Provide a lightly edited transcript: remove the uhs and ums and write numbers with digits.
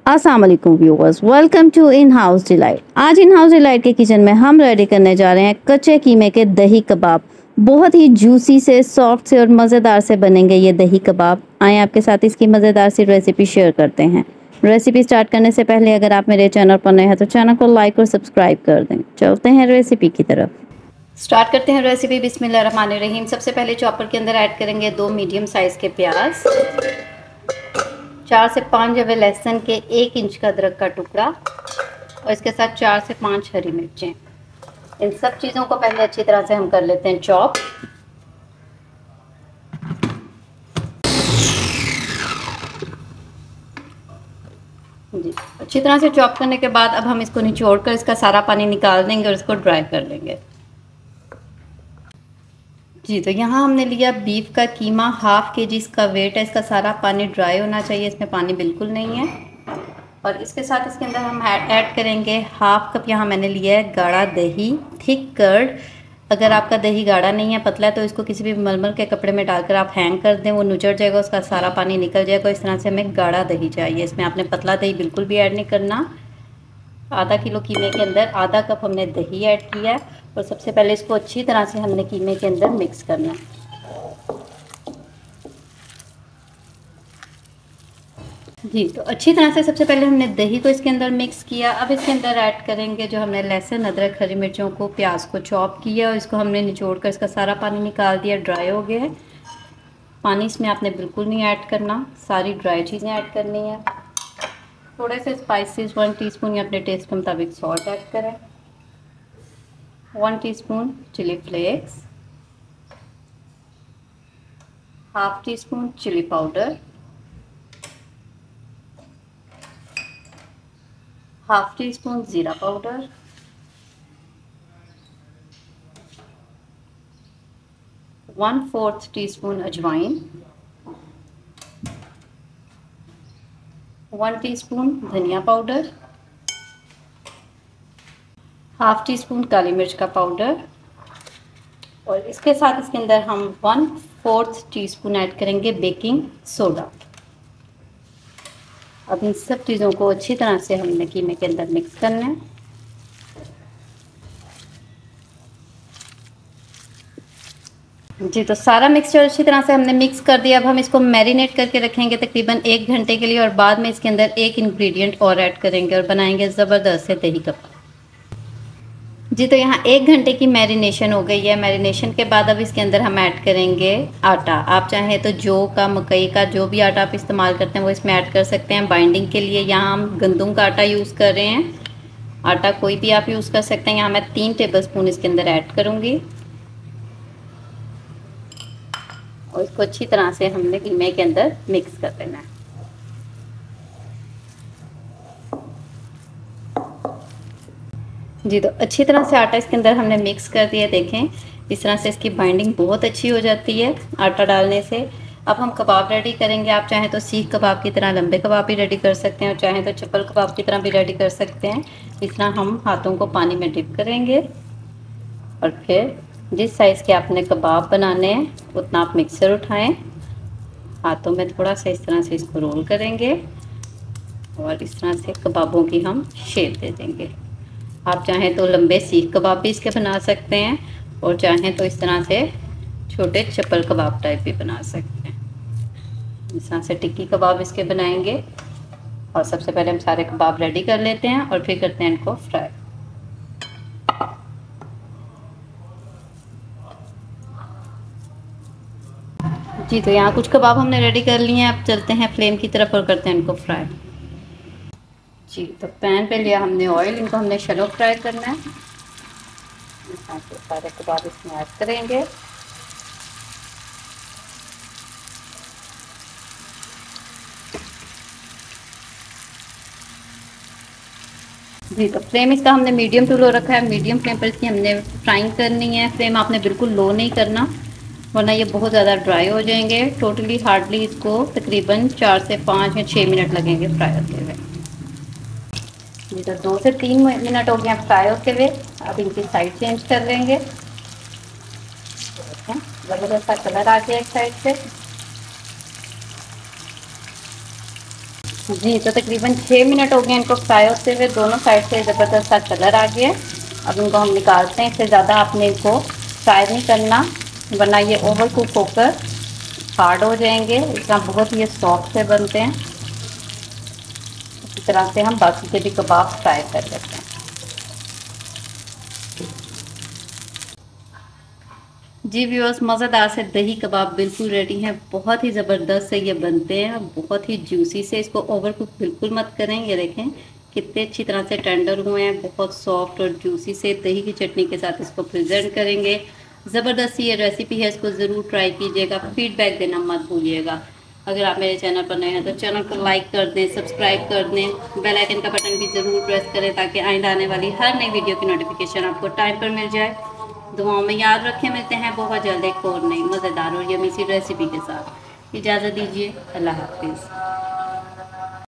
अस्सलाम वालेकुम viewers, welcome to in house delight. आज इन हाउस डिलाइट के किचन में हम रेडी करने जा रहे हैं कच्चे कीमे के दही कबाब। बहुत ही जूसी से, सॉफ्ट से और मज़ेदार से बनेंगे ये दही कबाब। आए आपके साथ इसकी मज़ेदार सी रेसिपी शेयर करते हैं। रेसिपी स्टार्ट करने से पहले अगर आप मेरे चैनल पर नए हैं तो चैनल को लाइक और सब्सक्राइब कर दें। चलते हैं रेसिपी की तरफ। स्टार्ट करते हैं रेसिपी। बिस्मिल्लाहिर्रहमानिर्रहीम। सबसे पहले चॉपर के अंदर ऐड करेंगे 2 मीडियम साइज़ के प्याज, 4 से 5 जवे लहसुन के, 1 इंच का अदरक का टुकड़ा और इसके साथ 4 से 5 हरी मिर्चें। इन सब चीज़ों को पहले अच्छी तरह से हम कर लेते हैं चॉप। जी, अच्छी तरह से चॉप करने के बाद अब हम इसको निचोड़ कर इसका सारा पानी निकाल देंगे और इसको ड्राई कर लेंगे। जी, तो यहाँ हमने लिया बीफ का कीमा, हाफ केजी इसका वेट है। इसका सारा पानी ड्राई होना चाहिए, इसमें पानी बिल्कुल नहीं है। और इसके साथ इसके अंदर हम ऐड करेंगे हाफ कप, यहाँ मैंने लिया है गाढ़ा दही, थिक कर्ड। अगर आपका दही गाढ़ा नहीं है, पतला है, तो इसको किसी भी मलमल के कपड़े में डालकर आप हैंग कर दें, वो नुचड़ जाएगा, उसका सारा पानी निकल जाएगा। इस तरह से हमें गाढ़ा दही चाहिए, इसमें आपने पतला दही बिल्कुल भी ऐड नहीं करना। आधा किलो कीमे के अंदर आधा कप हमने दही ऐड किया है और सबसे पहले इसको अच्छी तरह से हमने कीमे के अंदर मिक्स करना है। जी, तो अच्छी तरह से सबसे पहले हमने दही को इसके अंदर मिक्स किया। अब इसके अंदर ऐड करेंगे जो हमने लहसुन, अदरक, हरी मिर्चों को, प्याज को चॉप किया और इसको हमने निचोड़ कर इसका सारा पानी निकाल दिया। ड्राई हो गया है पानी, इसमें आपने बिल्कुल नहीं ऐड करना, सारी ड्राई चीज़ें ऐड करनी है। थोड़े से स्पाइसेस 1 टीस्पून या अपने टेस्ट के मुताबिक सॉल्ट ऐड करें, 1 teaspoon chilli flakes, half teaspoon chilli powder, half teaspoon ज़ीरा पाउडर, 1/4 टीस्पून अजवाइन, 1 टीस्पून धनिया पाउडर, हाफ टी स्पून काली मिर्च का पाउडर और इसके साथ इसके अंदर हम 1/4 टीस्पून ऐड करेंगे बेकिंग सोडा। अब इन सब चीज़ों को अच्छी तरह से हमने कीमे के अंदर मिक्स करना है। जी, तो सारा मिक्सचर अच्छी तरह से हमने मिक्स कर दिया। अब हम इसको मैरिनेट करके रखेंगे तकरीबन 1 घंटे के लिए और बाद में इसके अंदर एक इंग्रेडिएंट और ऐड करेंगे और बनाएंगे ज़बरदस्त से दही कबाब। जी, तो यहाँ 1 घंटे की मैरिनेशन हो गई है। मैरिनेशन के बाद अब इसके अंदर हम ऐड करेंगे आटा। आप चाहें तो जौ का, मकई का, जो भी आटा आप इस्तेमाल करते हैं वो इसमें ऐड कर सकते हैं। बाइंडिंग के लिए यहाँ हम गंदम का आटा यूज़ कर रहे हैं। आटा कोई भी आप यूज़ कर सकते हैं। यहाँ मैं 3 टेबलस्पून इसके अंदर ऐड करूँगी और इसको अच्छी तरह से हमने कीमे के अंदर मिक्स कर देना है। जी, तो अच्छी तरह से आटा इसके अंदर हमने मिक्स कर दिया। देखें, इस तरह से इसकी बाइंडिंग बहुत अच्छी हो जाती है आटा डालने से। अब हम कबाब रेडी करेंगे। आप चाहें तो सीख कबाब की तरह लंबे कबाब भी रेडी कर सकते हैं और चाहें तो चप्पल कबाब की तरह भी रेडी कर सकते हैं। इस तरह हम हाथों को पानी में डिप करेंगे और फिर जिस साइज़ के आपने कबाब बनाने हैं उतना आप मिक्सर उठाएं, हाथों में थोड़ा सा इस तरह से इसको रोल करेंगे और इस तरह से कबाबों की हम शेप दे देंगे। आप चाहें तो लंबे सीख कबाब भी इसके बना सकते हैं और चाहें तो इस तरह से छोटे चप्पल कबाब टाइप भी बना सकते हैं। इस तरह से टिक्की कबाब इसके बनाएंगे और सबसे पहले हम सारे कबाब रेडी कर लेते हैं और फिर करते हैं इनको फ्राई। जी, तो यहाँ कुछ कबाब हमने रेडी कर लिए हैं। अब चलते हैं फ्लेम की तरफ और करते हैं इनको फ्राई। जी, तो पैन पे लिया हमने ऑयल, इनको हमने शैलो फ्राई करना है। सारे कबाब इसमें ऐड करेंगे। जी, तो फ्लेम इसका हमने मीडियम टू लो रखा है। मीडियम फ्लेम पर इसकी हमने फ्राइंग करनी है। फ्लेम आपने बिल्कुल लो नहीं करना वरना ये बहुत ज़्यादा ड्राई हो जाएंगे। टोटली हार्डली इसको तकरीबन 4 से 5 या 6 मिनट लगेंगे फ्राई होते हुए। जी, तो 2 से 3 मिनट हो गए फ्राई होते हुए। अब इनकी साइड चेंज कर लेंगे। ज़बरदस्त सा कलर आ गया एक साइड से। जी, तो तकरीबन 6 मिनट हो गए इनको फ्राई होते हुए, दोनों साइड से ज़बरदस्त सा कलर आ गया है। अब इनको हम निकालते हैं। इससे ज़्यादा आपने इनको फ्राई नहीं करना, वरना ये ओवर कुक होकर हार्ड हो जाएंगे। इस तरह बहुत ही सॉफ्ट से बनते हैं। इसी तरह से हम बाकी के भी कबाब फ्राई कर लेते हैं। जी व्यूअर्स, मज़ेदार से दही कबाब बिल्कुल रेडी हैं। बहुत ही ज़बरदस्त से ये बनते हैं, बहुत ही जूसी से। इसको ओवर कुक बिल्कुल मत करें। ये देखें कितने अच्छी तरह से टेंडर हुए हैं, बहुत सॉफ्ट और जूसी से। दही की चटनी के साथ इसको प्रेजेंट करेंगे। ज़बरदस्त ये रेसिपी है, इसको ज़रूर ट्राई कीजिएगा। फीडबैक देना मत भूलिएगा। अगर आप मेरे चैनल पर नए हैं तो चैनल को लाइक कर दें, सब्सक्राइब कर दें, बेल आइकन का बटन भी ज़रूर प्रेस करें ताकि आइंदा आने वाली हर नई वीडियो की नोटिफिकेशन आपको टाइम पर मिल जाए। दुआओं में याद रखें। मिलते हैं बहुत जल्द एक और नई मज़ेदार और यमी सी रेसिपी के साथ। इजाज़त दीजिए। अल्लाह हाफिज़।